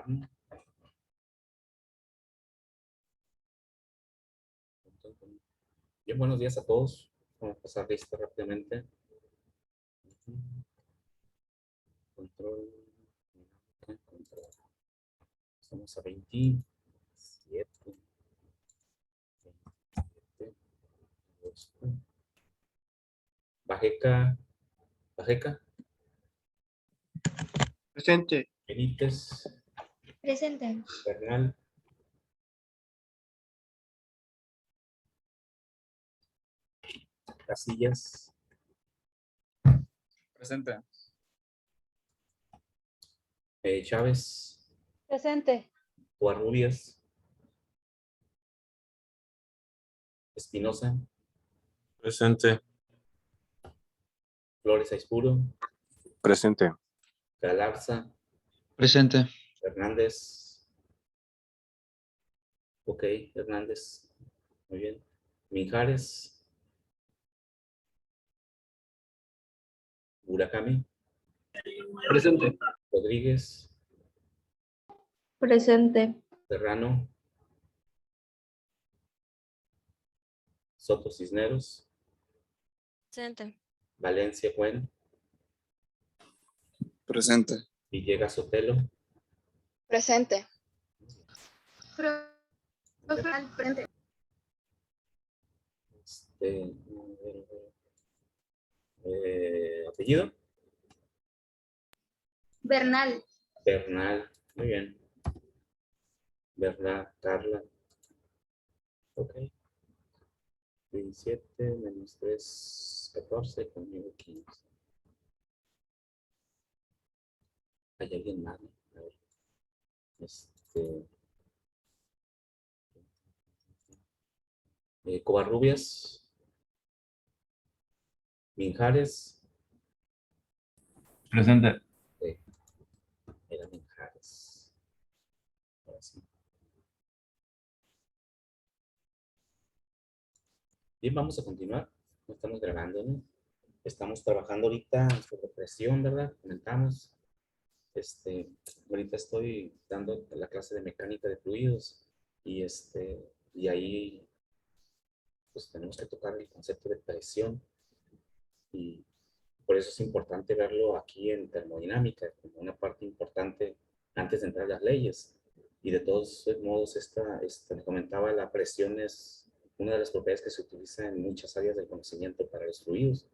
¿no? Bien, buenos días a todos. Vamos a pasar lista rápidamente. Control. Control. Estamos a 27. 27. Agosto. Bajeca. Bajeca. Presente. Benítez. Presente. Bernal. Casillas. Presente. Chávez. Presente. Covarrubias. Espinosa. Presente. Flores Aispuro. Presente. Galarza. Presente. Hernández. Ok, Hernández. Muy bien. Mijares. Murakami. Presente. Rodríguez. Presente. Serrano. Soto Cisneros. Presente. Valencia Cuen. Presente. Villegas Sotelo. Presente. Presente. Apellido. Bernal. Bernal. Muy bien. Bernal, Carla. Ok. 17 menos 3, 14, conmigo 15. ¿Hay alguien más? A ver. Covarrubias. Minjares. Presente. Era Minjares. Ahora sí. Bien, vamos a continuar. No estamos grabando, ¿no? Estamos trabajando ahorita sobre presión, ¿verdad? Comentamos. Ahorita estoy dando la clase de mecánica de fluidos y ahí pues tenemos que tocar el concepto de presión y por eso es importante verlo aquí en termodinámica como una parte importante antes de entrar a las leyes. Y de todos modos, me comentaba, la presión es una de las propiedades que se utiliza en muchas áreas del conocimiento para los fluidos.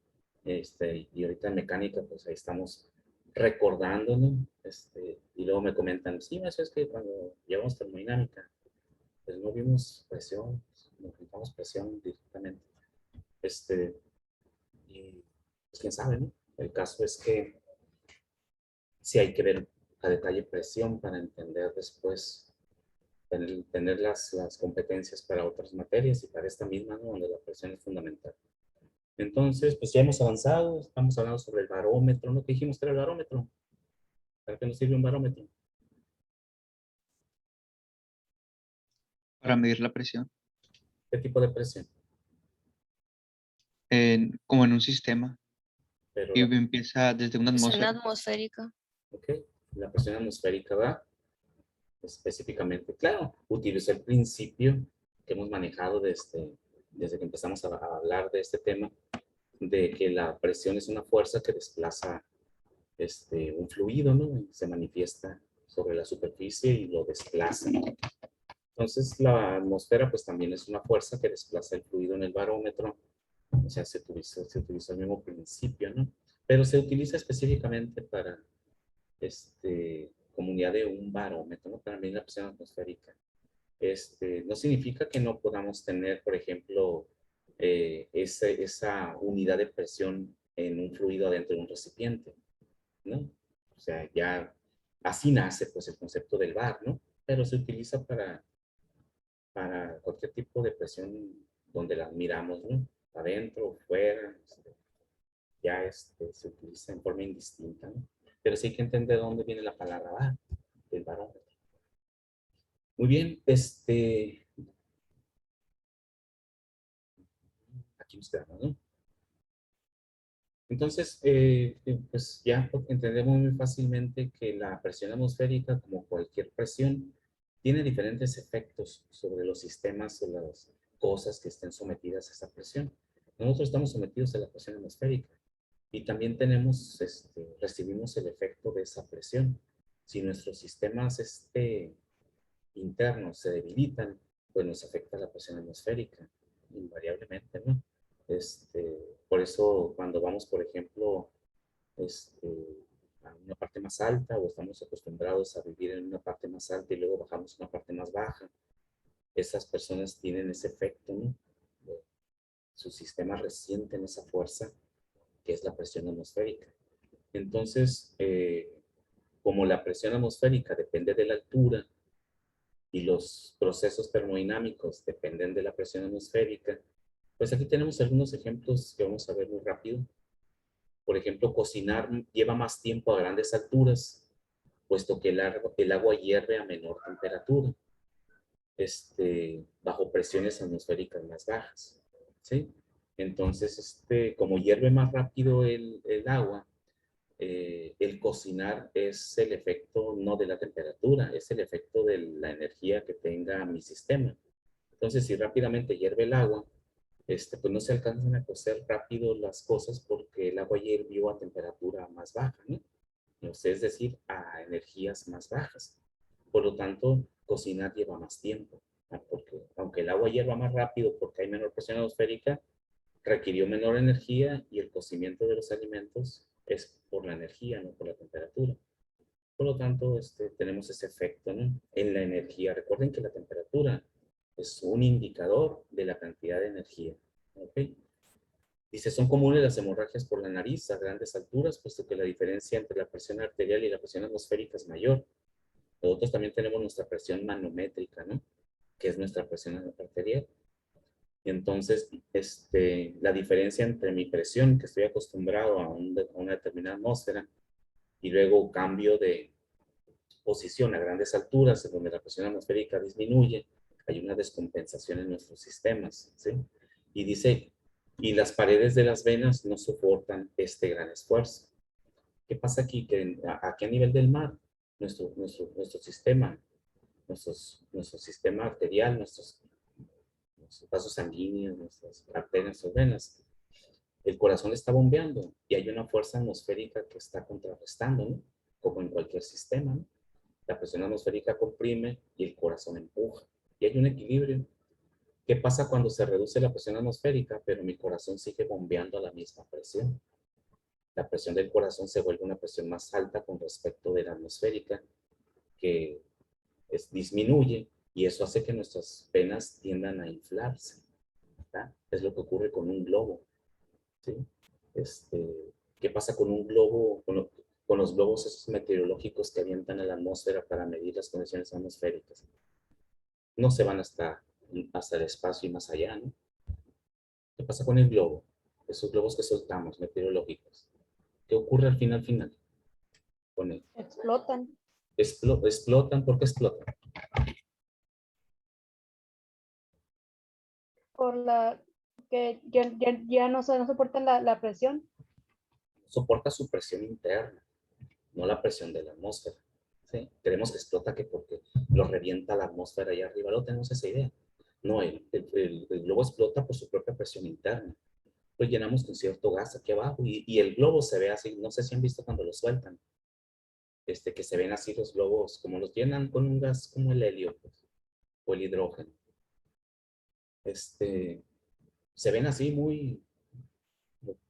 Y ahorita en mecánica, pues ahí estamos recordando, ¿no? Y luego me comentan, sí, eso es que cuando llevamos termodinámica, pues no vimos presión, no enfrentamos presión directamente. Y pues quién sabe, ¿no? El caso es que sí hay que ver a detalle presión para entender después, tener las competencias para otras materias y para esta misma, ¿no? Donde la presión es fundamental. Entonces, pues ya hemos avanzado, estamos hablando sobre el barómetro, ¿no? ¿Qué dijimos que era el barómetro? ¿Para qué nos sirve un barómetro? Para medir la presión. ¿Qué tipo de presión? Como en un sistema. Pero Y empieza desde una Presión atmósfera. atmosférica. ok, la presión atmosférica, ¿va? Específicamente, claro, utiliza el principio que hemos manejado desde que empezamos a hablar de este tema, de que la presión es una fuerza que desplaza un fluido, ¿no? Se manifiesta sobre la superficie y lo desplaza. Entonces, la atmósfera, pues también es una fuerza que desplaza el fluido en el barómetro. O sea, se utiliza el mismo principio, ¿no? Pero se utiliza específicamente para comunidad de un barómetro, ¿no? También la presión atmosférica. No significa que no podamos tener, por ejemplo, esa unidad de presión en un fluido dentro de un recipiente, ¿no? O sea, ya así nace pues el concepto del bar, ¿no? Pero se utiliza para cualquier tipo de presión donde la miramos, ¿no? Adentro, fuera, se utiliza en forma indistinta, ¿no? Pero sí hay que entender dónde viene la palabra bar, del barómetro. Muy bien, aquí nos quedamos, ¿no? Entonces, pues ya entendemos muy fácilmente que la presión atmosférica, como cualquier presión, tiene diferentes efectos sobre los sistemas o las cosas que estén sometidas a esa presión. Nosotros estamos sometidos a la presión atmosférica y también tenemos, recibimos el efecto de esa presión. Si nuestros sistemas internos se debilitan, pues nos afecta la presión atmosférica, invariablemente, ¿no? Por eso cuando vamos, por ejemplo, a una parte más alta o estamos acostumbrados a vivir en una parte más alta y luego bajamos a una parte más baja, esas personas tienen ese efecto, ¿no? Su sistema resienten esa fuerza que es la presión atmosférica. Entonces, como la presión atmosférica depende de la altura y los procesos termodinámicos dependen de la presión atmosférica, pues aquí tenemos algunos ejemplos que vamos a ver muy rápido. Por ejemplo, cocinar lleva más tiempo a grandes alturas, puesto que el agua hierve a menor temperatura, bajo presiones atmosféricas más bajas, ¿sí? Entonces, como hierve más rápido el agua, el cocinar es el efecto no de la temperatura, es el efecto de la energía que tenga mi sistema. Entonces, si rápidamente hierve el agua, pues no se alcanzan a cocer rápido las cosas porque el agua hirvió a temperatura más baja, ¿no? Es decir, a energías más bajas. Por lo tanto, cocinar lleva más tiempo, ¿no? Porque aunque el agua hierva más rápido porque hay menor presión atmosférica, requirió menor energía y el cocimiento de los alimentos es por la energía, no por la temperatura. Por lo tanto, tenemos ese efecto, ¿no? En la energía. Recuerden que la temperatura es un indicador de la cantidad de energía. ¿Ok? Dice, son comunes las hemorragias por la nariz a grandes alturas, puesto que la diferencia entre la presión arterial y la presión atmosférica es mayor. Nosotros también tenemos nuestra presión manométrica, ¿no? Que es nuestra presión arterial. Y entonces, la diferencia entre mi presión, que estoy acostumbrado a una determinada atmósfera, y luego cambio de posición a grandes alturas, en donde la presión atmosférica disminuye, hay una descompensación en nuestros sistemas, ¿sí? Y dice, y las paredes de las venas no soportan este gran esfuerzo. ¿Qué pasa aquí? Que aquí a nivel del mar, nuestro sistema, nuestro sistema arterial, nuestros vasos sanguíneos, nuestras arterias, nuestras venas, el corazón está bombeando y hay una fuerza atmosférica que está contrarrestando, ¿no? Como en cualquier sistema, ¿no? La presión atmosférica comprime y el corazón empuja. Y hay un equilibrio. ¿Qué pasa cuando se reduce la presión atmosférica, pero mi corazón sigue bombeando a la misma presión? La presión del corazón se vuelve una presión más alta con respecto de la atmosférica, que disminuye, y eso hace que nuestras venas tiendan a inflarse, ¿verdad? Es lo que ocurre con un globo, ¿sí? ¿Qué pasa con un globo, con los globos esos meteorológicos que avientan a la atmósfera para medir las condiciones atmosféricas? No se van hasta el espacio y más allá, ¿no? ¿Qué pasa con el globo? Esos globos que soltamos, meteorológicos. ¿Qué ocurre al final? Con él. Explotan. Explotan, ¿por qué explotan? Por la que ya no soportan la presión. Soporta su presión interna, no la presión de la atmósfera, ¿sí? Creemos que explota que porque lo revienta la atmósfera allá arriba, no tenemos esa idea. No, el globo explota por su propia presión interna. Lo llenamos con cierto gas aquí abajo y el globo se ve así, no sé si han visto cuando lo sueltan, que se ven así los globos, como los llenan con un gas como el helio, pues, o el hidrógeno. Se ven así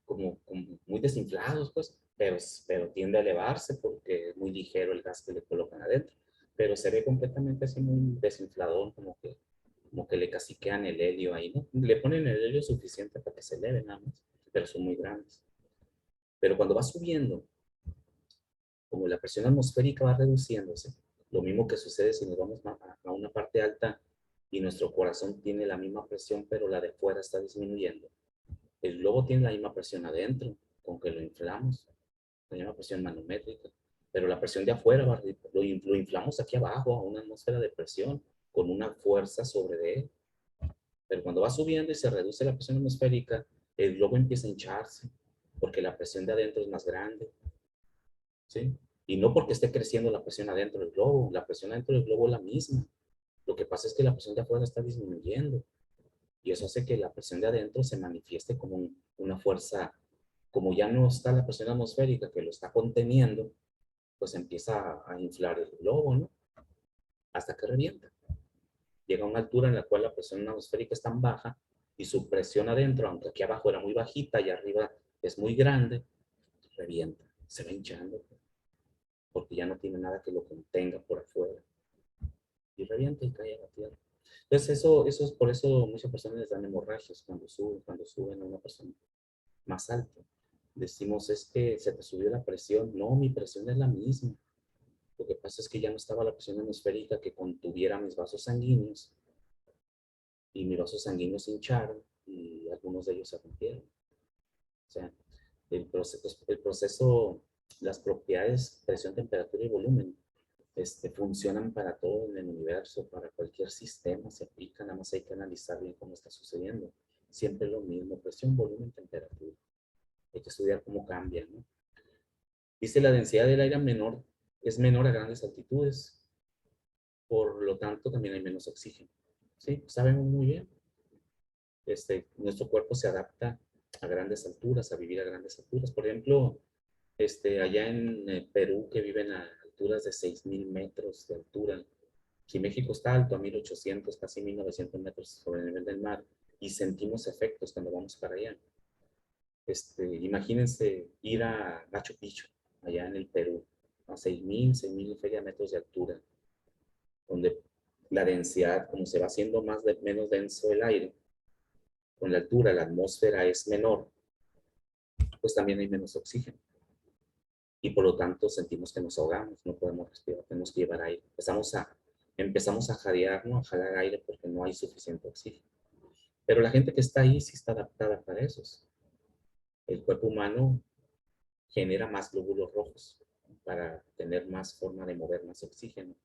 como muy desinflados, pues, pero tiende a elevarse porque es muy ligero el gas que le colocan adentro. Pero se ve completamente así muy desinflador, como que le caciquean el helio ahí, ¿no? Le ponen el helio suficiente para que se eleve nada más, pero son muy grandes. Pero cuando va subiendo, como la presión atmosférica va reduciéndose, lo mismo que sucede si nos vamos a una parte alta y nuestro corazón tiene la misma presión, pero la de fuera está disminuyendo. El globo tiene la misma presión adentro, con que lo inflamos, la misma presión manométrica, pero la presión de afuera lo inflamos aquí abajo a una atmósfera de presión con una fuerza sobre de él. Pero cuando va subiendo y se reduce la presión atmosférica, el globo empieza a hincharse porque la presión de adentro es más grande, ¿sí? Y no porque esté creciendo la presión adentro del globo, la presión adentro del globo es la misma. Lo que pasa es que la presión de afuera está disminuyendo y eso hace que la presión de adentro se manifieste como una fuerza, como ya no está la presión atmosférica que lo está conteniendo, pues empieza a inflar el globo, ¿no? Hasta que revienta. Llega a una altura en la cual la presión atmosférica es tan baja y su presión adentro, aunque aquí abajo era muy bajita y arriba es muy grande, revienta, se va hinchando, porque ya no tiene nada que lo contenga por afuera. Y revienta y cae a la tierra. Entonces eso es por eso muchas personas les dan hemorragias cuando suben a una persona más alta. Decimos, es que se te subió la presión. No, mi presión es la misma. Lo que pasa es que ya no estaba la presión atmosférica que contuviera mis vasos sanguíneos y mis vasos sanguíneos se hincharon y algunos de ellos se rompieron. O sea, el proceso, las propiedades, presión, temperatura y volumen, funcionan para todo en el universo, para cualquier sistema, se aplica, nada más hay que analizar bien cómo está sucediendo. Siempre lo mismo, presión, volumen, temperatura. Hay que estudiar cómo cambia, ¿no? Dice la densidad del aire es menor a grandes altitudes, por lo tanto también hay menos oxígeno. ¿Sí? Sabemos muy bien. Nuestro cuerpo se adapta a grandes alturas, a vivir a grandes alturas. Por ejemplo, allá en Perú, que viven a alturas de 6,000 metros de altura. Si México está alto, a 1,800, casi 1,900 metros sobre el nivel del mar, y sentimos efectos cuando vamos para allá. Imagínense ir a Machu Picchu, allá en el Perú, a 6,000 y feria metros de altura, donde la densidad, como se va haciendo menos denso el aire, con la altura la atmósfera es menor, pues también hay menos oxígeno. Y por lo tanto sentimos que nos ahogamos, no podemos respirar, tenemos que llevar aire. Empezamos a jadear, ¿no? A jalar aire porque no hay suficiente oxígeno. Pero la gente que está ahí sí está adaptada para eso. El cuerpo humano genera más glóbulos rojos para tener más forma de mover más oxígeno.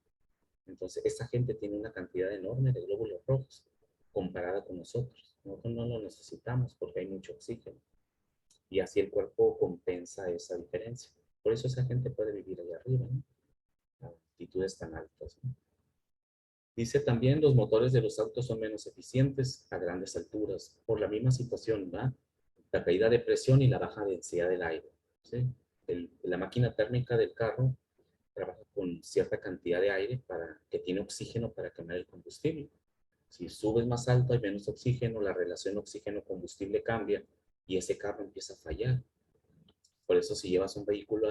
Entonces, esa gente tiene una cantidad enorme de glóbulos rojos comparada con nosotros. Nosotros no lo necesitamos porque hay mucho oxígeno. Y así el cuerpo compensa esa diferencia. Por eso esa gente puede vivir allá arriba, ¿no? A altitudes tan altas, ¿no? Dice también, los motores de los autos son menos eficientes a grandes alturas por la misma situación, ¿verdad? La caída de presión y la baja densidad del aire, ¿sí? La máquina térmica del carro trabaja con cierta cantidad de aire que tiene oxígeno para quemar el combustible. Si subes más alto hay menos oxígeno, la relación oxígeno-combustible cambia y ese carro empieza a fallar. Por eso si llevas un vehículo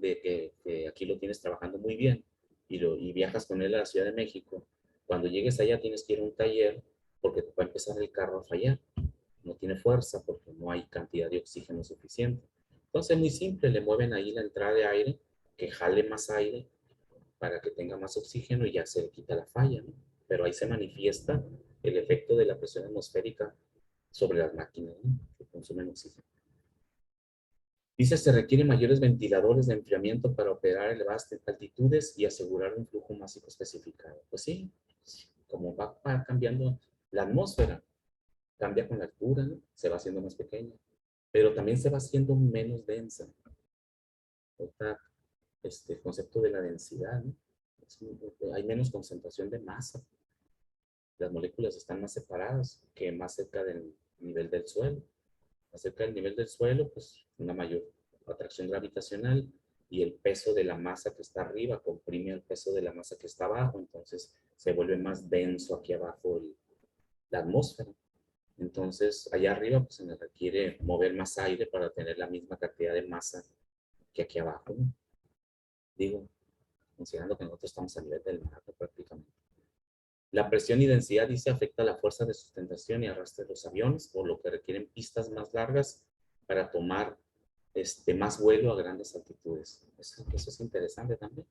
que aquí lo tienes trabajando muy bien y viajas con él a la Ciudad de México, cuando llegues allá tienes que ir a un taller porque te va a empezar el carro a fallar. No tiene fuerza porque no hay cantidad de oxígeno suficiente. Entonces es muy simple, le mueven ahí la entrada de aire, que jale más aire para que tenga más oxígeno y ya se le quita la falla, ¿no? Pero ahí se manifiesta el efecto de la presión atmosférica sobre las máquinas, ¿no? Que consumen oxígeno. Dice, se requieren mayores ventiladores de enfriamiento para operar a elevadas altitudes y asegurar un flujo másico especificado. Pues sí, como va cambiando la atmósfera, cambia con la altura, ¿no? Se va haciendo más pequeña, pero también se va haciendo menos densa. El concepto de la densidad, ¿no? Hay menos concentración de masa. Las moléculas están más separadas que más cerca del nivel del suelo. Acerca del nivel del suelo, pues una mayor atracción gravitacional y el peso de la masa que está arriba comprime el peso de la masa que está abajo, entonces se vuelve más denso aquí abajo la atmósfera. Entonces, allá arriba pues se nos requiere mover más aire para tener la misma cantidad de masa que aquí abajo, ¿no? Digo, considerando que nosotros estamos a nivel del mar, ¿no? Prácticamente. La presión y densidad, dice, afecta la fuerza de sustentación y arrastre de los aviones, por lo que requieren pistas más largas para tomar más vuelo a grandes altitudes. Eso es interesante también.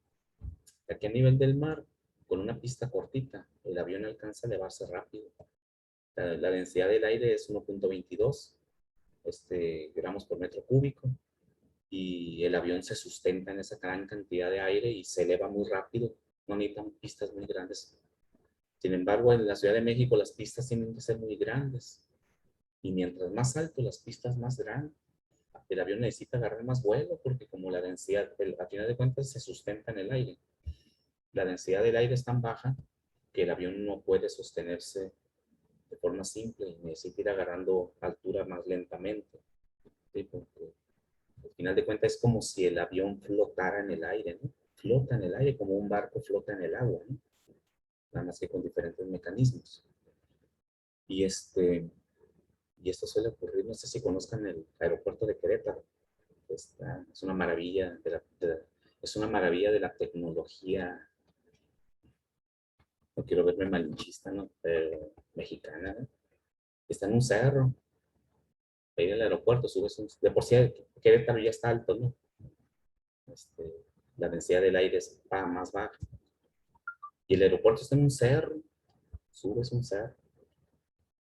Aquí a nivel del mar, con una pista cortita, el avión alcanza a elevarse rápido. La densidad del aire es 1,22 gramos por metro cúbico y el avión se sustenta en esa gran cantidad de aire y se eleva muy rápido. No necesitan pistas muy grandes. Sin embargo, en la Ciudad de México las pistas tienen que ser muy grandes. Y mientras más alto, las pistas más grandes. el avión necesita agarrar más vuelo porque como la densidad, a final de cuentas se sustenta en el aire. La densidad del aire es tan baja que el avión no puede sostenerse de forma simple y necesita ir agarrando altura más lentamente. ¿Sí? Porque al final de cuentas es como si el avión flotara en el aire, ¿no? Flota en el aire como un barco flota en el agua, ¿no? Nada más que con diferentes mecanismos. Y esto suele ocurrir, no sé si conozcan el aeropuerto de Querétaro. Es una maravilla es una maravilla de la tecnología, no quiero verme malinchista, ¿no? Pero mexicana, ¿no? Está en un cerro, ahí en el aeropuerto, de por sí Querétaro ya está alto, ¿no? La densidad del aire es más baja. Y el aeropuerto está en un cerro, subes un cerro.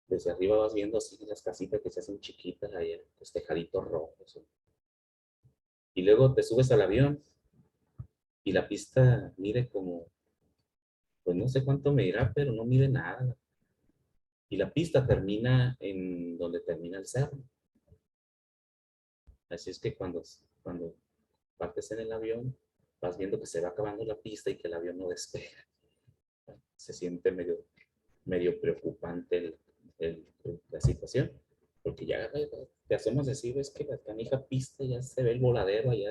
Desde arriba vas viendo así las casitas que se hacen chiquitas, ahí, los tejaditos rojos. Y luego te subes al avión y la pista mide como, pues no sé cuánto medirá, pero no mide nada. Y la pista termina en donde termina el cerro. Así es que cuando partes en el avión, vas viendo que se va acabando la pista y que el avión no despega. Se siente medio preocupante la situación, porque ya te asomas así, ves que la canija pista ya se ve el voladero allá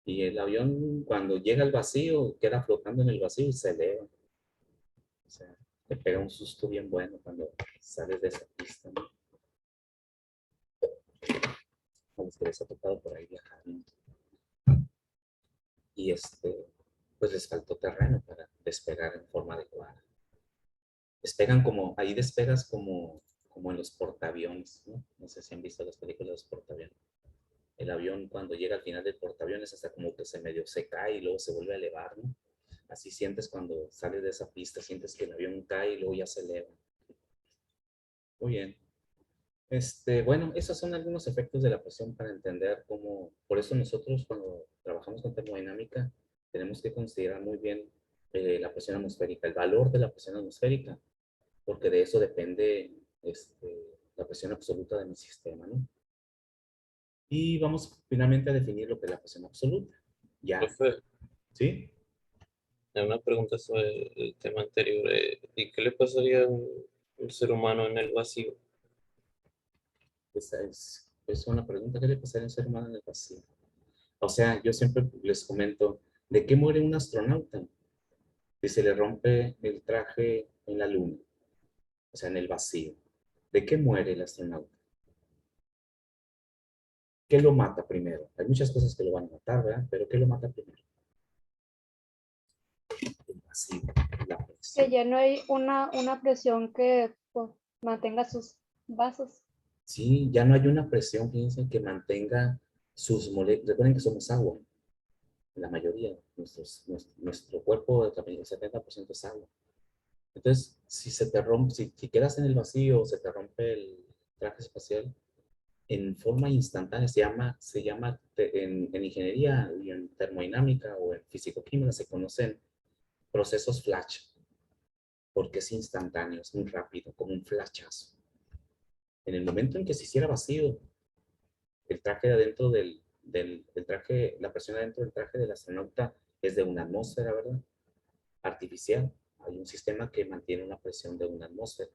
y el avión cuando llega al vacío queda flotando en el vacío y se eleva. O sea, te pega un susto bien bueno cuando sales de esa pista, ¿no? A los que les ha tocado por ahí viajar, ¿no? Y pues les faltó terreno para despegar en forma adecuada. Ahí despegas como en los portaaviones, ¿no? No sé si han visto las películas de los portaaviones. El avión cuando llega al final del portaaviones hasta como que se cae y luego se vuelve a elevar, ¿no? Así sientes cuando sales de esa pista, sientes que el avión cae y luego ya se eleva. Muy bien. Bueno, esos son algunos efectos de la presión para entender cómo, por eso nosotros cuando trabajamos con termodinámica tenemos que considerar muy bien la presión atmosférica, el valor de la presión atmosférica, porque de eso depende la presión absoluta de mi sistema, ¿no? Y vamos finalmente a definir lo que es la presión absoluta. Ya, Profe, ¿sí? una pregunta sobre el tema anterior. ¿Y qué le pasaría a un ser humano en el vacío? Esa es una pregunta que le pasaría a un ser humano en el vacío. O sea, yo siempre les comento, ¿de qué muere un astronauta? Si se le rompe el traje en la luna, o sea, en el vacío. ¿De qué muere el astronauta? ¿Qué lo mata primero? Hay muchas cosas que lo van a matar, ¿verdad? Pero ¿qué lo mata primero? El vacío, la Que presión. ya no hay una presión que pues, mantenga sus vasos. Sí, ya no hay una presión, fíjense, que mantenga sus moléculas. Recuerden que somos agua, la mayoría. Nuestro cuerpo, el 70% es agua. Entonces, si se te rompe, si quedas en el vacío, se te rompe el traje espacial, en forma instantánea en ingeniería y en termodinámica o en fisicoquímica se conocen procesos flash, porque es instantáneo, es muy rápido, como un flashazo. En el momento en que se hiciera vacío, el traje de adentro del traje, la presión adentro del traje del astronauta es de una atmósfera, ¿verdad? Artificial. Hay un sistema que mantiene una presión de una atmósfera.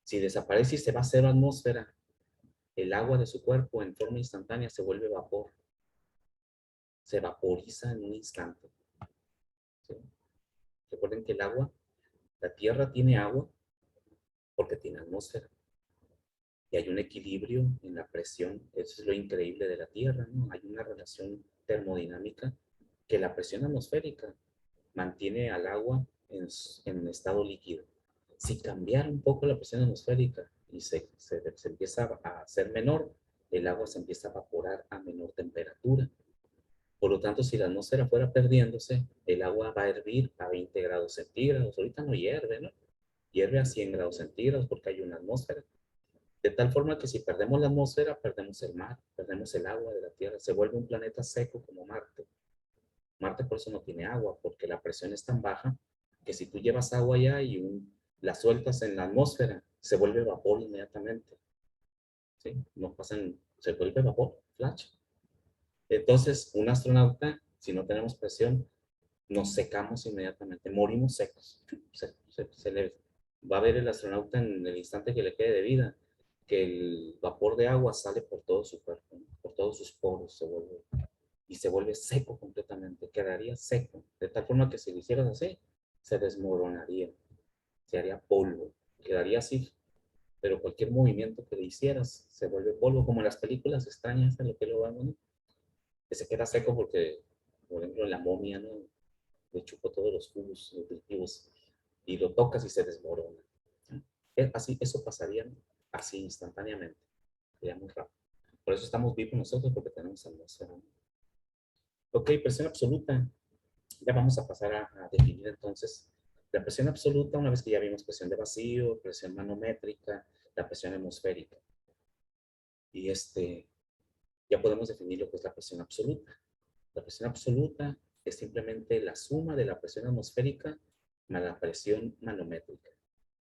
Si desaparece y se va a cero atmósfera, el agua de su cuerpo en forma instantánea se vuelve vapor. Se vaporiza en un instante. ¿Sí? Recuerden que el agua, la Tierra tiene agua porque tiene atmósfera. Y hay un equilibrio en la presión. Eso es lo increíble de la Tierra, ¿no? Hay una relación termodinámica que la presión atmosférica mantiene al agua en estado líquido. Si cambiara un poco la presión atmosférica y se empieza a hacer menor, el agua se empieza a evaporar a menor temperatura. Por lo tanto, si la atmósfera fuera perdiéndose, el agua va a hervir a 20 grados centígrados. Ahorita no hierve, ¿no? Hierve a 100 grados centígrados porque hay una atmósfera. De tal forma que si perdemos la atmósfera, perdemos el mar, perdemos el agua de la Tierra. Se vuelve un planeta seco como Marte. Marte por eso no tiene agua, porque la presión es tan baja que si tú llevas agua allá y la sueltas en la atmósfera, se vuelve vapor inmediatamente. ¿Sí? No pasan, se vuelve vapor, flash. Entonces, un astronauta, si no tenemos presión, nos secamos inmediatamente, morimos secos. Va a ver el astronauta en el instante que le quede de vida, que el vapor de agua sale por todo su cuerpo, ¿no? Por todos sus poros y se vuelve seco completamente, quedaría seco, de tal forma que si lo hicieras así, se desmoronaría, se haría polvo, quedaría así, pero cualquier movimiento que le hicieras se vuelve polvo, como en las películas extrañas, en lo que lo vemos, ¿no? Que se queda seco porque, por ejemplo, en La Momia, ¿no? Le chupó todos los jugos nutritivos y lo tocas y se desmorona. Así, eso pasaría así instantáneamente, sería muy rápido. Por eso estamos vivos nosotros, porque tenemos atmósfera. Ok, presión absoluta. Ya vamos a pasar a definir entonces la presión absoluta, una vez que ya vimos presión de vacío, presión manométrica, la presión atmosférica. Y ya podemos definir lo que es la presión absoluta. La presión absoluta es simplemente la suma de la presión atmosférica más la presión manométrica.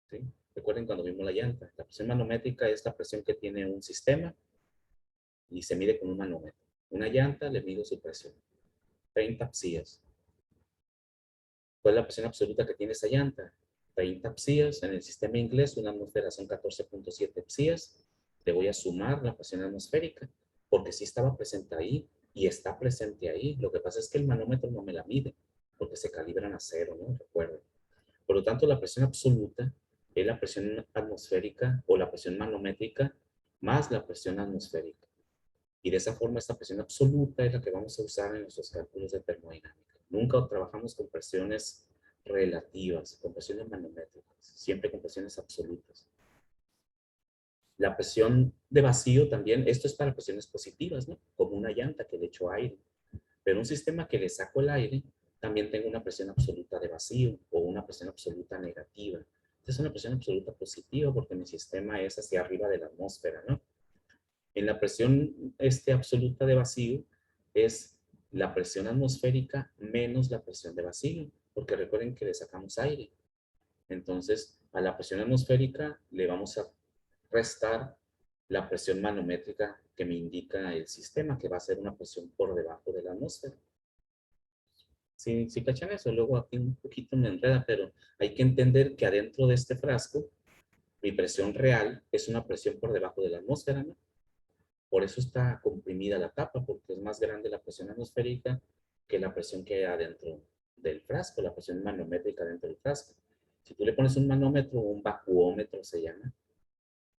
¿Sí? Recuerden cuando vimos la llanta. La presión manométrica es la presión que tiene un sistema y se mide con un manómetro. Una llanta le mido su presión. 30 psias. ¿Cuál es la presión absoluta que tiene esa llanta? 30 psias. En el sistema inglés, una atmósfera son 14.7 psias. Le voy a sumar la presión atmosférica, porque sí estaba presente ahí y está presente ahí. Lo que pasa es que el manómetro no me la mide, porque se calibran a cero, ¿no? Recuerden. Por lo tanto, la presión absoluta es la presión atmosférica o la presión manométrica más la presión atmosférica. Y de esa forma, esta presión absoluta es la que vamos a usar en nuestros cálculos de termodinámica. Nunca trabajamos con presiones relativas, con presiones manométricas, siempre con presiones absolutas. La presión de vacío también, esto es para presiones positivas, ¿no? Como una llanta que le echo aire. Pero un sistema que le saco el aire, también tengo una presión absoluta de vacío o una presión absoluta negativa. Esta es una presión absoluta positiva porque mi sistema es hacia arriba de la atmósfera, ¿no? En la presión absoluta de vacío es la presión atmosférica menos la presión de vacío, porque recuerden que le sacamos aire. Entonces, a la presión atmosférica le vamos a restar la presión manométrica que me indica el sistema, que va a ser una presión por debajo de la atmósfera. Sí, sí cachan eso, luego aquí un poquito me enreda, pero hay que entender que adentro de este frasco, mi presión real es una presión por debajo de la atmósfera, ¿no? Por eso está comprimida la tapa, porque es más grande la presión atmosférica que la presión que hay adentro del frasco, la presión manométrica dentro del frasco. Si tú le pones un manómetro o un vacuómetro se llama,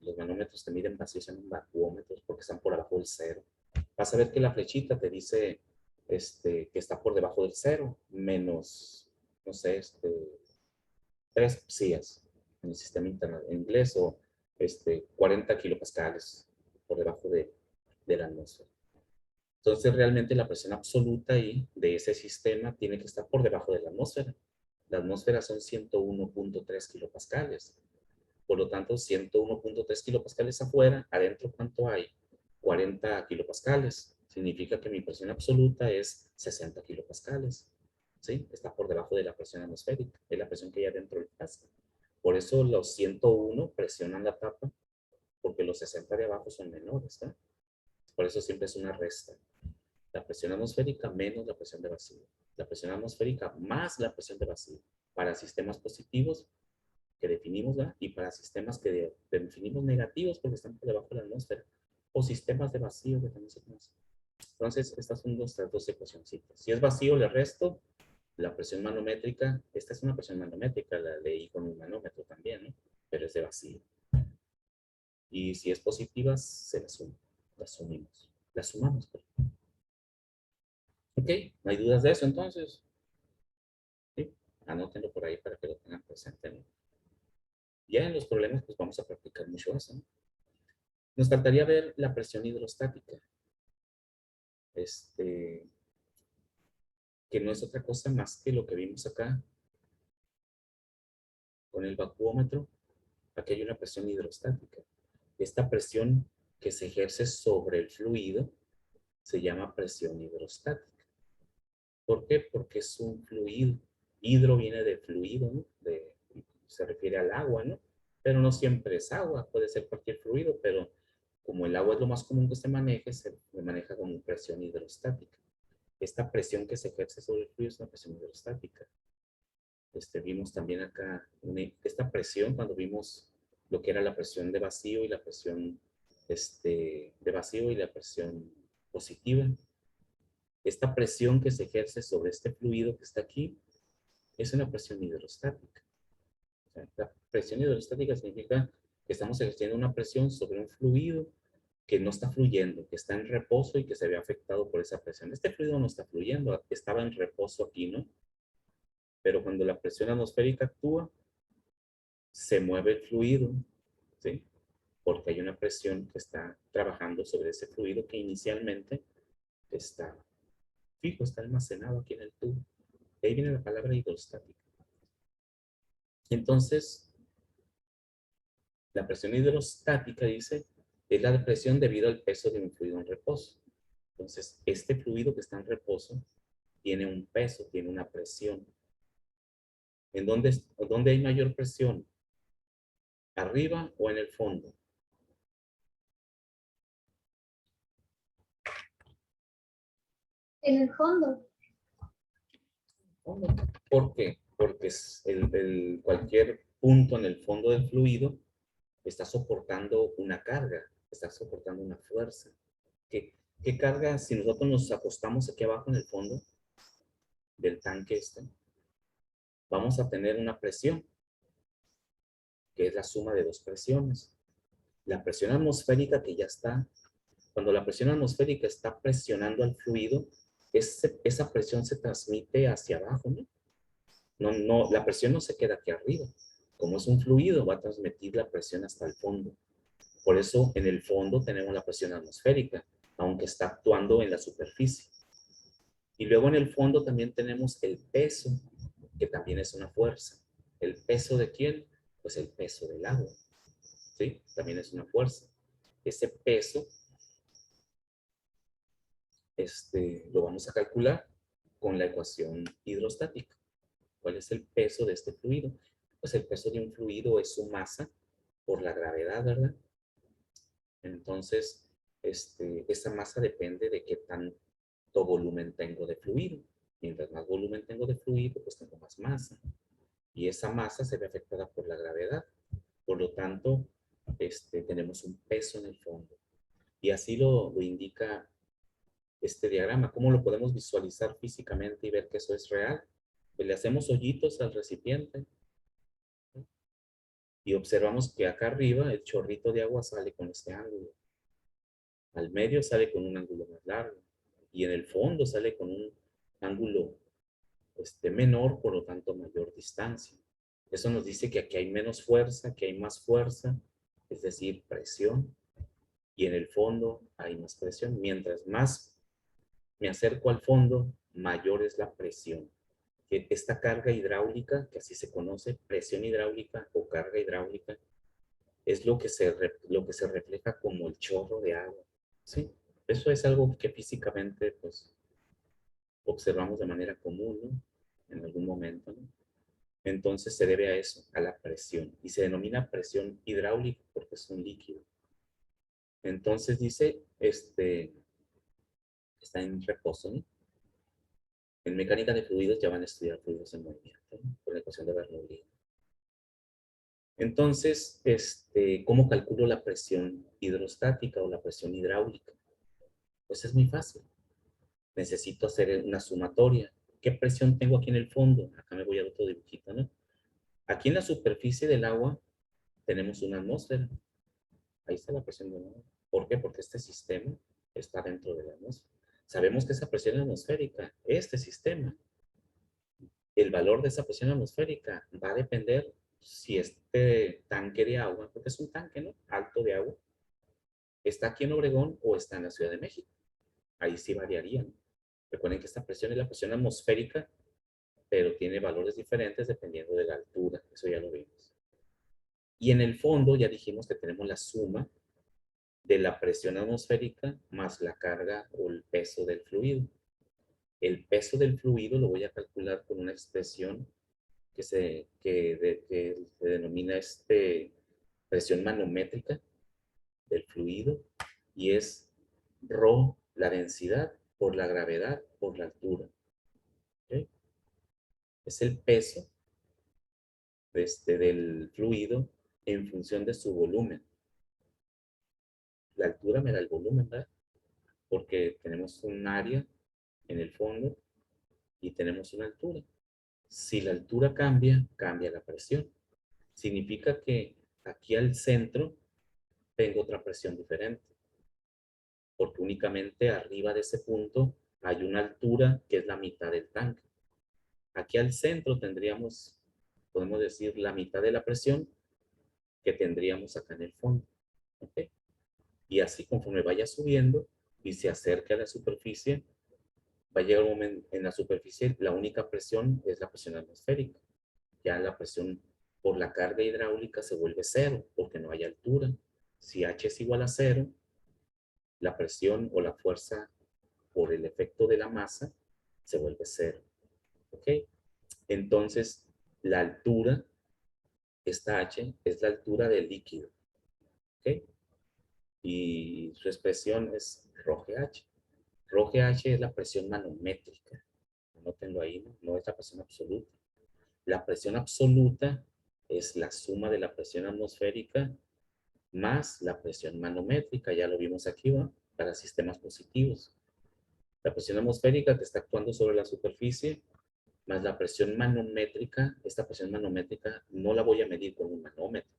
los manómetros que miden vacío se llaman vacuómetros porque están por abajo del cero. Vas a ver que la flechita te dice que está por debajo del cero, menos, no sé, 3 psias en el sistema en inglés o 40 kilopascales por debajo de la atmósfera. Entonces, realmente la presión absoluta ahí de ese sistema tiene que estar por debajo de la atmósfera. La atmósfera son 101.3 kilopascales. Por lo tanto, 101.3 kilopascales afuera, adentro, ¿cuánto hay? 40 kilopascales. Significa que mi presión absoluta es 60 kilopascales. ¿Sí? Está por debajo de la presión atmosférica. Es la presión que hay adentro del frasco. Por eso los 101 presionan la tapa, porque los 60 de abajo son menores, ¿no? Por eso siempre es una resta. La presión atmosférica menos la presión de vacío. La presión atmosférica más la presión de vacío. Para sistemas positivos que definimos, ¿verdad? Y para sistemas que definimos negativos porque están por debajo de la atmósfera. O sistemas de vacío que también se conocen. Entonces, estas son nuestras dos ecuacioncitas. Si es vacío, le resto la presión manométrica. Esta es una presión manométrica, la leí con un manómetro también, ¿no? Pero es de vacío. Y si es positiva, se la suma. La sumimos. La sumamos, perdón. Ok, no hay dudas de eso entonces. ¿Sí? Anótenlo por ahí para que lo tengan presente, ¿no? Ya en los problemas, pues vamos a practicar mucho eso, ¿no? Nos faltaría ver la presión hidrostática. Que no es otra cosa más que lo que vimos acá con el vacuómetro. Aquí hay una presión hidrostática. Esta presión que se ejerce sobre el fluido se llama presión hidrostática. ¿Por qué? Porque es un fluido. Hidro viene de fluido, ¿no? Se refiere al agua, ¿no? Pero no siempre es agua, puede ser cualquier fluido, pero como el agua es lo más común que se maneje, se maneja como presión hidrostática. Esta presión que se ejerce sobre el fluido es una presión hidrostática. Vimos también acá esta presión cuando vimos lo que era la presión de vacío y la presión de vacío y la presión positiva. Esta presión que se ejerce sobre este fluido que está aquí es una presión hidrostática. O sea, la presión hidrostática significa que estamos ejerciendo una presión sobre un fluido que no está fluyendo, que está en reposo y que se ve afectado por esa presión. Este fluido no está fluyendo, estaba en reposo aquí, ¿no? Pero cuando la presión atmosférica actúa, se mueve el fluido, ¿sí? Porque hay una presión que está trabajando sobre ese fluido que inicialmente está fijo, está almacenado aquí en el tubo. De ahí viene la palabra hidrostática. Entonces, la presión hidrostática, dice, es la presión debido al peso de un fluido en reposo. Entonces, este fluido que está en reposo tiene un peso, tiene una presión. ¿En dónde hay mayor presión? ¿Arriba o en el fondo? En el fondo. ¿Por qué? Porque cualquier punto en el fondo del fluido está soportando una carga, está soportando una fuerza. ¿Qué carga? Si nosotros nos acostamos aquí abajo en el fondo del tanque vamos a tener una presión, que es la suma de dos presiones. La presión atmosférica que ya está, cuando la presión atmosférica está presionando al fluido, esa presión se transmite hacia abajo, ¿no? No, la presión no se queda aquí arriba. Como es un fluido, va a transmitir la presión hasta el fondo. Por eso en el fondo tenemos la presión atmosférica, aunque está actuando en la superficie. Y luego en el fondo también tenemos el peso, que también es una fuerza. ¿El peso de quién? Pues el peso del agua. ¿Sí? También es una fuerza. Ese peso lo vamos a calcular con la ecuación hidrostática. ¿Cuál es el peso de este fluido? Pues el peso de un fluido es su masa por la gravedad, ¿verdad? Entonces, esa masa depende de qué tanto volumen tengo de fluido. Mientras más volumen tengo de fluido, pues tengo más masa. Y esa masa se ve afectada por la gravedad. Por lo tanto, tenemos un peso en el fondo. Y así lo indica este diagrama. ¿Cómo lo podemos visualizar físicamente y ver que eso es real? Pues le hacemos hoyitos al recipiente, ¿no? Y observamos que acá arriba el chorrito de agua sale con este ángulo. Al medio sale con un ángulo más largo. Y en el fondo sale con un ángulo menor, por lo tanto mayor distancia. Eso nos dice que aquí hay menos fuerza, que hay más fuerza, es decir, presión. Y en el fondo hay más presión. Mientras más me acerco al fondo, mayor es la presión. Esta carga hidráulica, que así se conoce, presión hidráulica o carga hidráulica, es lo que se refleja como el chorro de agua. ¿Sí? Eso es algo que físicamente pues, observamos de manera común, ¿no? En algún momento, ¿no? Entonces se debe a eso, a la presión. Y se denomina presión hidráulica porque es un líquido. Entonces dice, está en reposo, ¿no? En mecánica de fluidos ya van a estudiar fluidos en movimiento, ¿no? Por la ecuación de Bernoulli. Entonces, ¿cómo calculo la presión hidrostática o la presión hidráulica? Pues es muy fácil. Necesito hacer una sumatoria. ¿Qué presión tengo aquí en el fondo? Acá me voy a otro dibujito, ¿no? Aquí en la superficie del agua tenemos una atmósfera. Ahí está la presión del agua. ¿Por qué? Porque este sistema está dentro de la atmósfera. Sabemos que esa presión atmosférica, este sistema, el valor de esa presión atmosférica va a depender si este tanque de agua, porque es un tanque, ¿no? Alto de agua, está aquí en Obregón o está en la Ciudad de México. Ahí sí variarían. Recuerden que esta presión es la presión atmosférica, pero tiene valores diferentes dependiendo de la altura. Eso ya lo vimos. Y en el fondo ya dijimos que tenemos la suma de la presión atmosférica más la carga o el peso del fluido. El peso del fluido lo voy a calcular con una expresión que se denomina presión manométrica del fluido y es Rho, la densidad, por la gravedad, por la altura. ¿Ok? Es el peso del fluido en función de su volumen. La altura me da el volumen, ¿verdad? Porque tenemos un área en el fondo y tenemos una altura. Si la altura cambia, cambia la presión. Significa que aquí al centro tengo otra presión diferente, porque únicamente arriba de ese punto hay una altura que es la mitad del tanque. Aquí al centro tendríamos, podemos decir, la mitad de la presión que tendríamos acá en el fondo. ¿Ok? Y así conforme vaya subiendo y se acerque a la superficie, va a llegar un momento en la superficie, la única presión es la presión atmosférica. Ya la presión por la carga hidráulica se vuelve cero, porque no hay altura. Si H es igual a cero, la presión o la fuerza por el efecto de la masa se vuelve cero. ¿Ok? Entonces, la altura, esta H, es la altura del líquido. ¿Ok? Y su expresión es ρGH. ρGH es la presión manométrica. Anótenlo ahí, ¿no? No es la presión absoluta. La presión absoluta es la suma de la presión atmosférica más la presión manométrica. Ya lo vimos aquí, ¿va? Para sistemas positivos. La presión atmosférica que está actuando sobre la superficie, más la presión manométrica. Esta presión manométrica no la voy a medir con un manómetro.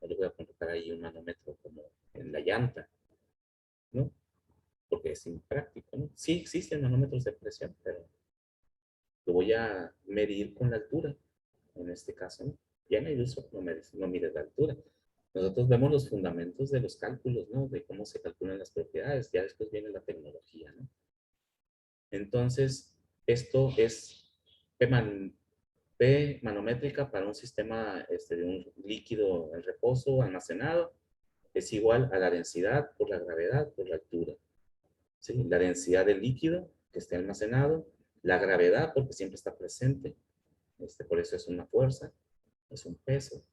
No le voy a colocar ahí un manómetro como en la llanta, ¿no? Porque es impráctico, ¿no? Sí existen manómetros de presión, pero lo voy a medir con la altura, en este caso, ¿no? Ya en el uso no mide la altura. Nosotros vemos los fundamentos de los cálculos, ¿no? De cómo se calculan las propiedades. Ya después viene la tecnología, ¿no? Entonces, esto es P manométrica para un sistema de un líquido en reposo almacenado. Es igual a la densidad por la gravedad por la altura. ¿Sí? La densidad del líquido que esté almacenado, la gravedad porque siempre está presente, por eso es una fuerza, es un peso,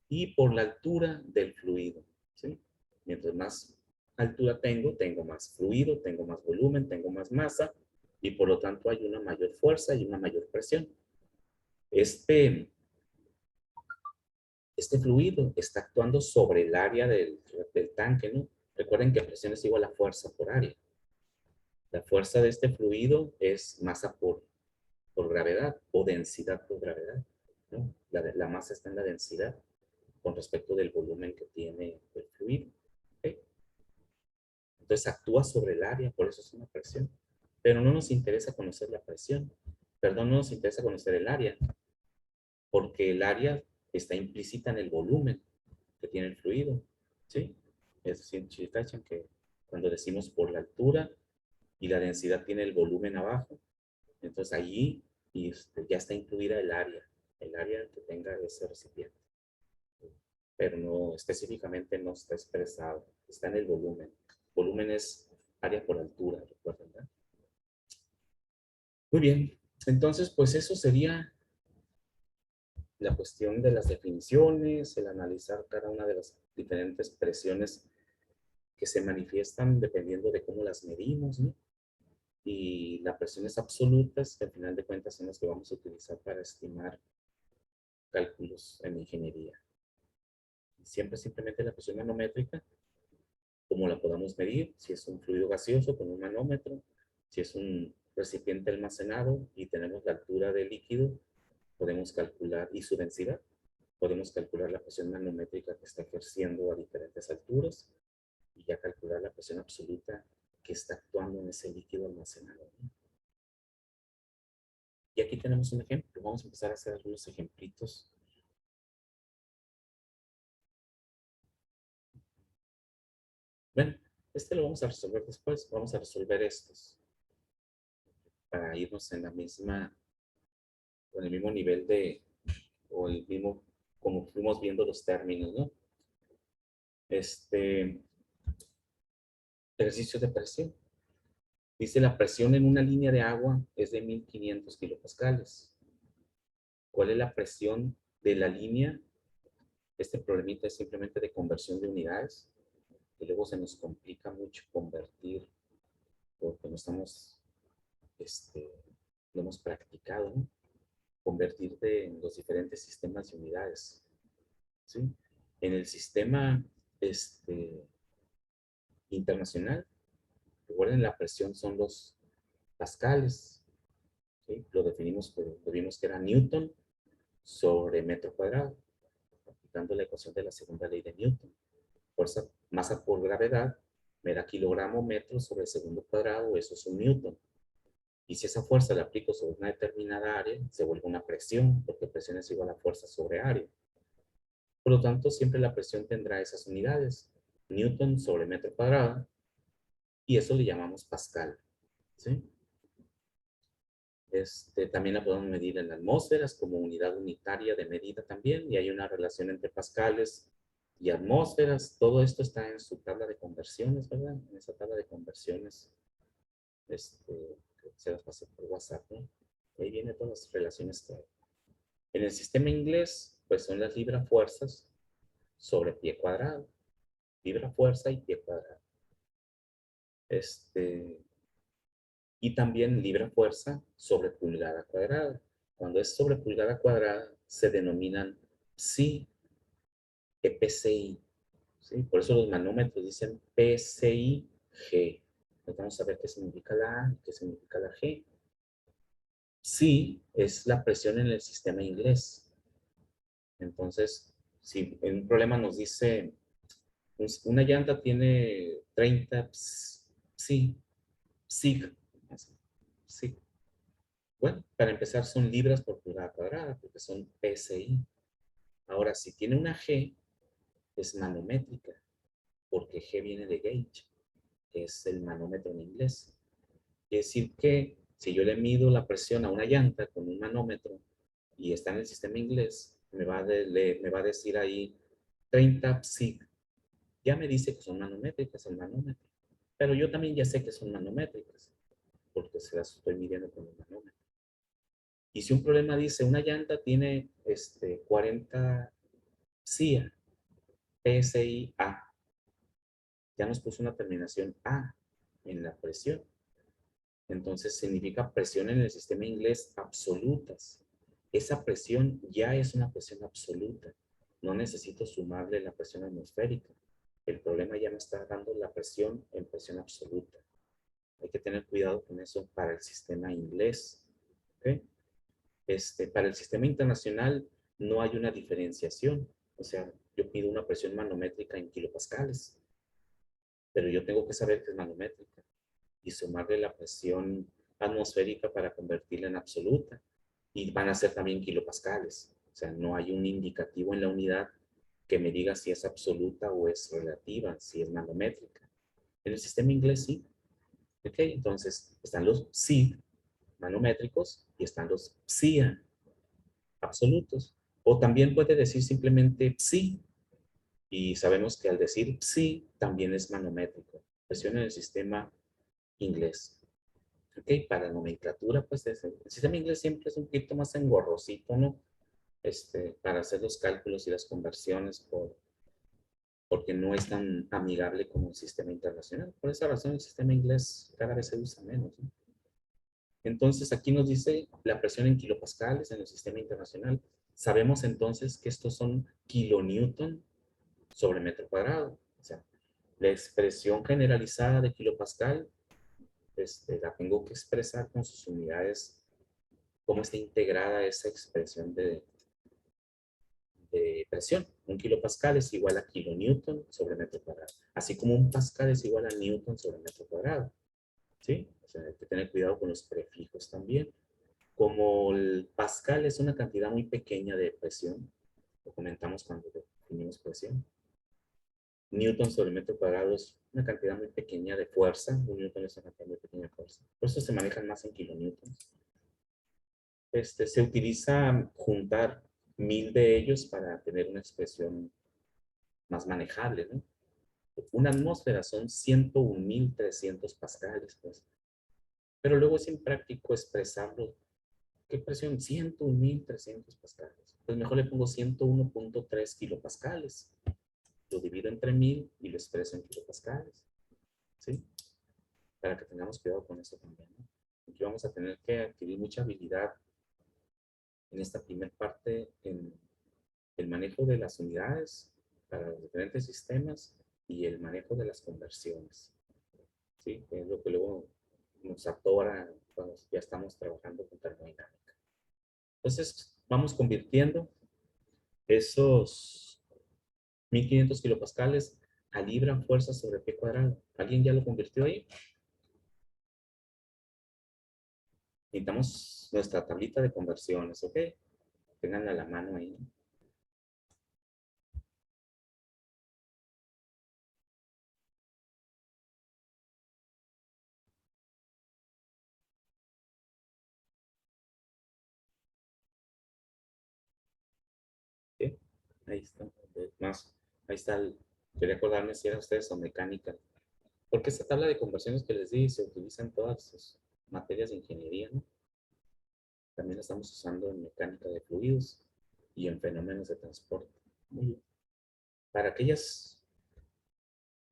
y por la altura del fluido. ¿Sí? Mientras más altura tengo más fluido, tengo más volumen, tengo más masa, y por lo tanto hay una mayor fuerza y una mayor presión. Este fluido está actuando sobre el área del tanque, ¿no? Recuerden que presión es igual a fuerza por área. La fuerza de este fluido es masa por gravedad o densidad por gravedad, ¿no? La masa está en la densidad con respecto del volumen que tiene el fluido. ¿Okay? Entonces actúa sobre el área, por eso es una presión. Pero no nos interesa conocer la presión. Perdón, no nos interesa conocer el área, porque el área está implícita en el volumen que tiene el fluido. ¿Sí? Es decir, si cachan que cuando decimos por la altura y la densidad tiene el volumen abajo, entonces allí ya está incluida el área que tenga ese recipiente. Pero no, específicamente no está expresado, está en el volumen. Volumen es área por altura, recuerden, ¿verdad? Muy bien, entonces pues eso sería la cuestión de las definiciones, el analizar cada una de las diferentes presiones que se manifiestan dependiendo de cómo las medimos, ¿no? Y las presiones absolutas, que al final de cuentas son las que vamos a utilizar para estimar cálculos en ingeniería. Siempre simplemente la presión manométrica, como la podamos medir, si es un fluido gaseoso con un manómetro, si es un recipiente almacenado y tenemos la altura del líquido, podemos calcular, y su densidad, podemos calcular la presión manométrica que está ejerciendo a diferentes alturas y ya calcular la presión absoluta que está actuando en ese líquido almacenado, ¿no? Y aquí tenemos un ejemplo. Vamos a empezar a hacer algunos ejemplitos. Bueno, lo vamos a resolver después. Vamos a resolver estos para irnos en la misma, con el mismo nivel o el mismo, como fuimos viendo los términos, ¿no? Ejercicio de presión. Dice la presión en una línea de agua es de 1500 kilopascales. ¿Cuál es la presión de la línea? Este problemita es simplemente de conversión de unidades. que luego se nos complica mucho convertir, porque no estamos, lo hemos practicado, ¿no? Convertir en los diferentes sistemas y unidades, ¿sí? En el sistema internacional, recuerden, la presión son los pascales, ¿sí? Lo definimos, lo vimos que era Newton sobre metro cuadrado, aplicando la ecuación de la segunda ley de Newton. Fuerza, masa por gravedad, me da kilogramo metro sobre segundo cuadrado, eso es un Newton. Y si esa fuerza la aplico sobre una determinada área, se vuelve una presión, porque presión es igual a fuerza sobre área. Por lo tanto, siempre la presión tendrá esas unidades, Newton sobre metro cuadrado, y eso le llamamos pascal, ¿sí? También la podemos medir en atmósferas como unidad unitaria de medida también, y hay una relación entre pascales y atmósferas. Todo esto está en su tabla de conversiones, ¿verdad? En esa tabla de conversiones, se las pasé por WhatsApp, ¿no? Ahí vienen todas las relaciones que hay. En el sistema inglés, pues son las libra-fuerzas sobre pie cuadrado. Libra-fuerza y pie cuadrado. Y también libra-fuerza sobre pulgada cuadrada. Cuando es sobre pulgada cuadrada, se denominan psi, PSI. ¿Sí? Por eso los manómetros dicen PSI-G. Vamos a ver qué significa la A y qué significa la G. Psi es la presión en el sistema inglés. Entonces, si en un problema nos dice, una llanta tiene 30 psi, sig. Bueno, para empezar son libras por pulgada cuadrada, porque son PSI. Ahora, si tiene una G, es manométrica, porque G viene de gauge, que es el manómetro en inglés. Quiere decir que si yo le mido la presión a una llanta con un manómetro y está en el sistema inglés, me va a decir ahí 30 psi. Ya me dice que son manométricas el manómetro. Pero yo también ya sé que son manométricas, porque se las estoy midiendo con el manómetro. Y si un problema dice, una llanta tiene 40 PSI, PSI-A, ya nos puso una terminación A en la presión. Entonces significa presión en el sistema inglés absolutas. Esa presión ya es una presión absoluta. No necesito sumarle la presión atmosférica. El problema ya me está dando la presión en presión absoluta. Hay que tener cuidado con eso para el sistema inglés. ¿Okay? Para el sistema internacional no hay una diferenciación. O sea, yo pido una presión manométrica en kilopascales, pero yo tengo que saber que es manométrica y sumarle la presión atmosférica para convertirla en absoluta. Y van a ser también kilopascales. O sea, no hay un indicativo en la unidad que me diga si es absoluta o es relativa, si es manométrica. En el sistema inglés sí. ¿Ok? Entonces, están los psi manométricos y están los psia absolutos. O también puede decir simplemente psi. Y sabemos que al decir psi también es manométrico. Presión en el sistema inglés. Ok, para la nomenclatura, pues el sistema inglés siempre es un poquito más engorrosito, ¿no? Para hacer los cálculos y las conversiones porque no es tan amigable como el sistema internacional. Por esa razón el sistema inglés cada vez se usa menos, ¿no? Entonces aquí nos dice la presión en kilopascales en el sistema internacional. Sabemos entonces que estos son kilonewton sobre metro cuadrado. O sea, la expresión generalizada de kilopascal la tengo que expresar con sus unidades, cómo está integrada esa expresión de presión. Un kilopascal es igual a kilonewton sobre metro cuadrado, así como un pascal es igual a newton sobre metro cuadrado. ¿Sí? O sea, hay que tener cuidado con los prefijos también. Como el pascal es una cantidad muy pequeña de presión, lo comentamos cuando definimos presión. Newton sobre metro cuadrado es una cantidad muy pequeña de fuerza. Un newton es una cantidad muy pequeña de fuerza. Por eso se manejan más en kilonewtons. Se utiliza juntar 1000 de ellos para tener una expresión más manejable, ¿no? Una atmósfera son 101.300 pascales, pues. Pero luego es impráctico expresarlo. ¿Qué presión? 101.300 pascales. Pues mejor le pongo 101.3 kilopascales. lo divido entre 1000 y lo expreso en kilopascales. ¿Sí? Para que tengamos cuidado con eso también, ¿no? Aquí vamos a tener que adquirir mucha habilidad en esta primera parte en el manejo de las unidades para los diferentes sistemas y el manejo de las conversiones. ¿Sí? Que es lo que luego nos atora cuando ya estamos trabajando con termodinámica. Entonces, vamos convirtiendo esos 1500 kilopascales a libra fuerza sobre pie cuadrado. ¿Alguien ya lo convirtió ahí? Necesitamos nuestra tablita de conversiones, ¿ok? Ténganla a la mano ahí. ¿Sí? Ahí está. Más, ahí está. Quería acordarme si eran ustedes o mecánica. Porque esta tabla de conversiones que les di se utiliza en todas sus materias de ingeniería, ¿no? También la estamos usando en mecánica de fluidos y en fenómenos de transporte. Muy bien. Para aquellos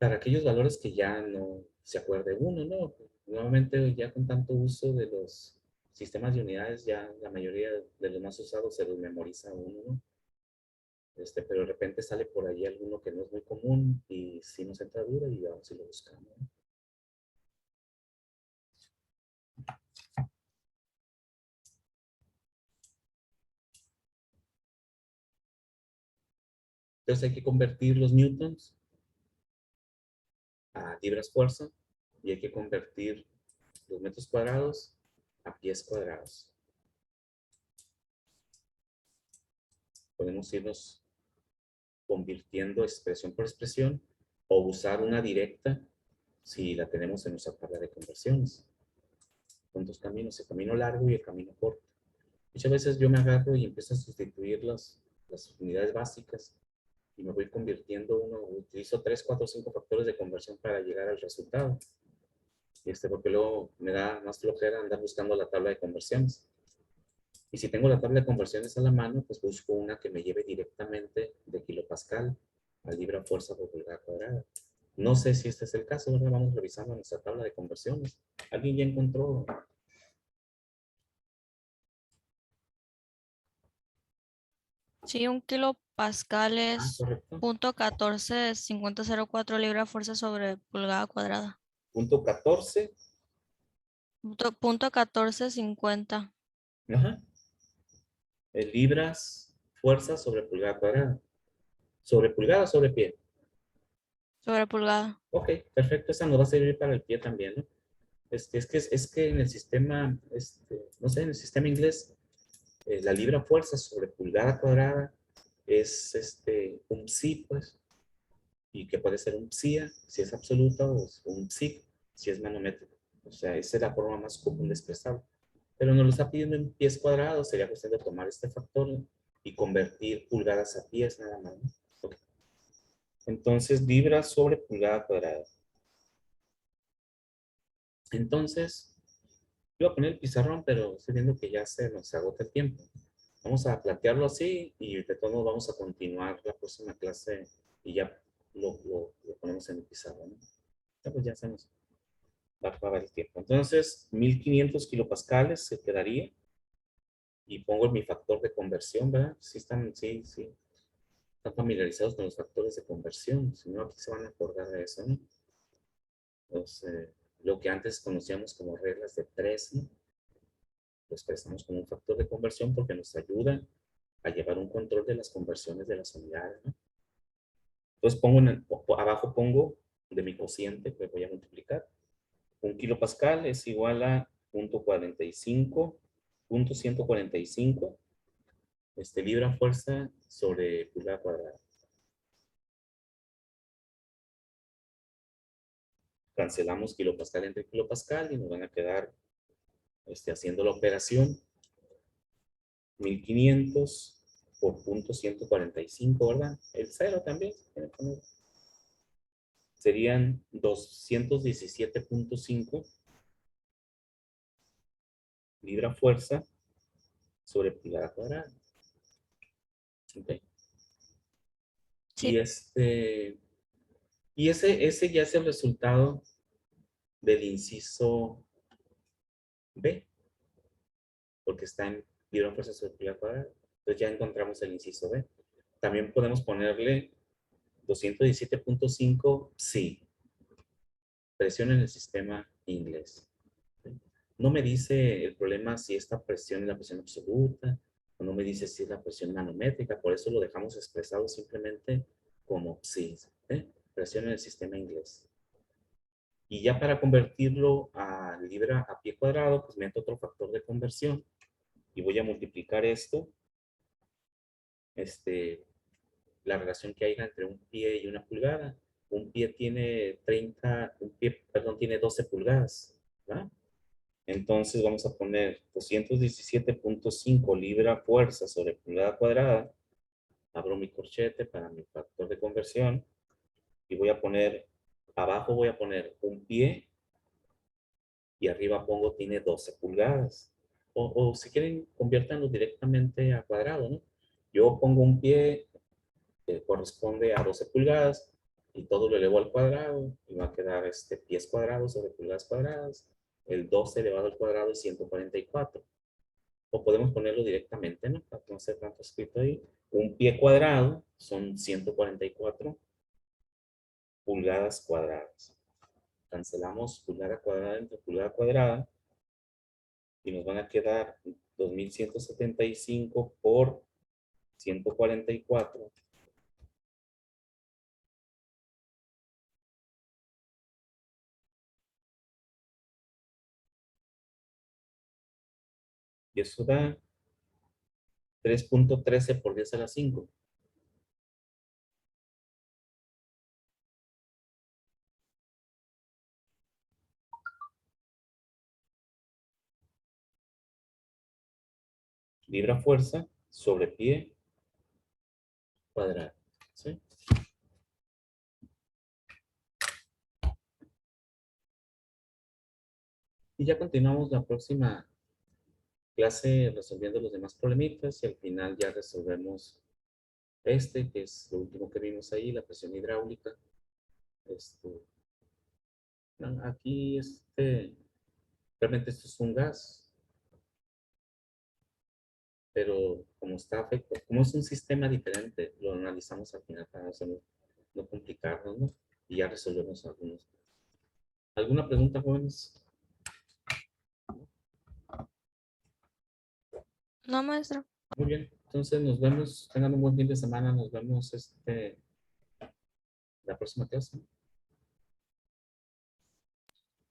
valores que ya no se acuerde uno, ¿no? Nuevamente, ya con tanto uso de los sistemas de unidades, ya la mayoría de los más usados se los memoriza uno, ¿no? Pero de repente sale por ahí alguno que no es muy común y sí nos entra duda y vamos y lo buscamos, ¿no? Entonces hay que convertir los newtons a libras fuerza y hay que convertir los metros cuadrados a pies cuadrados. Podemos irnos convirtiendo expresión por expresión o usar una directa si la tenemos en nuestra tabla de conversiones. Con dos caminos, el camino largo y el camino corto. Muchas veces yo me agarro y empiezo a sustituir las unidades básicas y me voy convirtiendo utilizo 3, 4, 5 factores de conversión para llegar al resultado. Porque luego me da más flojera andar buscando la tabla de conversiones. Y si tengo la tabla de conversiones a la mano, pues busco una que me lleve directamente de kilopascal a libra fuerza por pulgada cuadrada. No sé si este es el caso, ¿verdad? Vamos revisando nuestra tabla de conversiones. ¿Alguien ya encontró? Sí, un kilopascal es Correcto. punto 14,5004 libra fuerza sobre pulgada cuadrada. Punto 14. Punto 1450 Ajá. Libras fuerza sobre pulgada cuadrada. ¿Sobre pulgada o sobre pie? sobre pulgada. Ok, perfecto. Esa nos va a servir para el pie también, ¿no? Es que en el sistema, no sé, en el sistema inglés, la libra fuerza sobre pulgada cuadrada es un psi, pues, y que puede ser un psia si es absoluta o un psi si es manométrico. O sea, esa es la forma más común de expresarlo. Pero nos lo está pidiendo en pies cuadrados, sería cuestión de tomar este factor y convertir pulgadas a pies nada más, ¿no? Okay. Entonces, libra sobre pulgada cuadrada. Entonces, iba a poner el pizarrón, pero estoy viendo que ya se nos agota el tiempo. Vamos a plantearlo así y de todos modos vamos a continuar la próxima clase y ya lo ponemos en el pizarrón, ¿no? Ya, pues ya se nos va a acabar el tiempo. Entonces, 1500 kilopascales se quedaría y pongo mi factor de conversión, ¿verdad? Sí están familiarizados con los factores de conversión, si no aquí se van a acordar de eso, ¿no? Entonces, lo que antes conocíamos como reglas de 3, ¿no? Lo expresamos como un factor de conversión porque nos ayuda a llevar un control de las conversiones de las unidades, ¿no? Entonces abajo pongo de mi cociente que voy a multiplicar. 1 kilopascal es igual a 0.145 libra fuerza sobre pulgada cuadrada. Cancelamos kilopascal entre kilopascal y nos van a quedar haciendo la operación 1500 por 0.145, ¿verdad? El 0 también. Serían 217.5 libra fuerza sobre pulgada cuadrada. Okay. Y Sí. ese ya es el resultado del inciso B, porque está en libra fuerza sobre pulgada cuadrada. Entonces ya encontramos el inciso B. También podemos ponerle 217.5, sí. Presión en el sistema inglés. No me dice el problema si esta presión es la presión absoluta, o no me dice si es la presión manométrica, por eso lo dejamos expresado simplemente como sí, presión en el sistema inglés. Y ya para convertirlo a libra a pie cuadrado, pues meto otro factor de conversión y voy a multiplicar esto, la relación que hay entre un pie y una pulgada. Un pie tiene tiene 12 pulgadas, ¿verdad? Entonces vamos a poner 217.5 libra fuerza sobre pulgada cuadrada. Abro mi corchete para mi factor de conversión y voy a poner, abajo voy a poner un pie y arriba pongo tiene 12 pulgadas. O si quieren, conviértanlo directamente a cuadrado, ¿no? Yo pongo un pie que corresponde a 12 pulgadas y todo lo elevo al cuadrado y va a quedar pies cuadrados sobre pulgadas cuadradas. El 12 elevado al cuadrado es 144. O podemos ponerlo directamente, ¿no? Para no hacer tanto escrito ahí. Un pie cuadrado son 144 pulgadas cuadradas. Cancelamos pulgada cuadrada entre pulgada cuadrada y nos van a quedar 2175 por 144. Y eso da 3.13 por 10 a la 5. Libra fuerza sobre pie cuadrado. ¿Sí? Y ya continuamos la próxima clase resolviendo los demás problemitas y al final ya resolvemos que es lo último que vimos ahí, la presión hidráulica. Aquí, realmente esto es un gas, pero como está afecto, como es un sistema diferente, lo analizamos al final para no complicarnos, ¿no? Y ya resolvemos algunos. ¿Alguna pregunta, jóvenes? No, maestro. Muy bien, entonces nos vemos, tengan un buen fin de semana, nos vemos la próxima clase.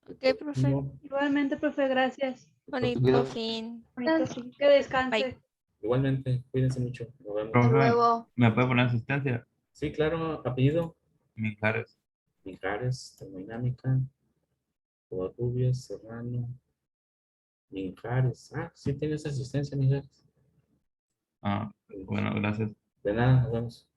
Ok, profe. Igualmente, profe, gracias. Bonito fin. Bonito, sí. Que descanse. Bye. Igualmente, cuídense mucho, nos vemos. Hasta luego. ¿Me puede poner asistencia? Sí, claro, apellido. Mijares. Mijares, termodinámica, Covarrubias, Serrano, Mijares. Ah, sí tienes asistencia, Mijares. Ah, bueno, gracias. De nada, nos vemos.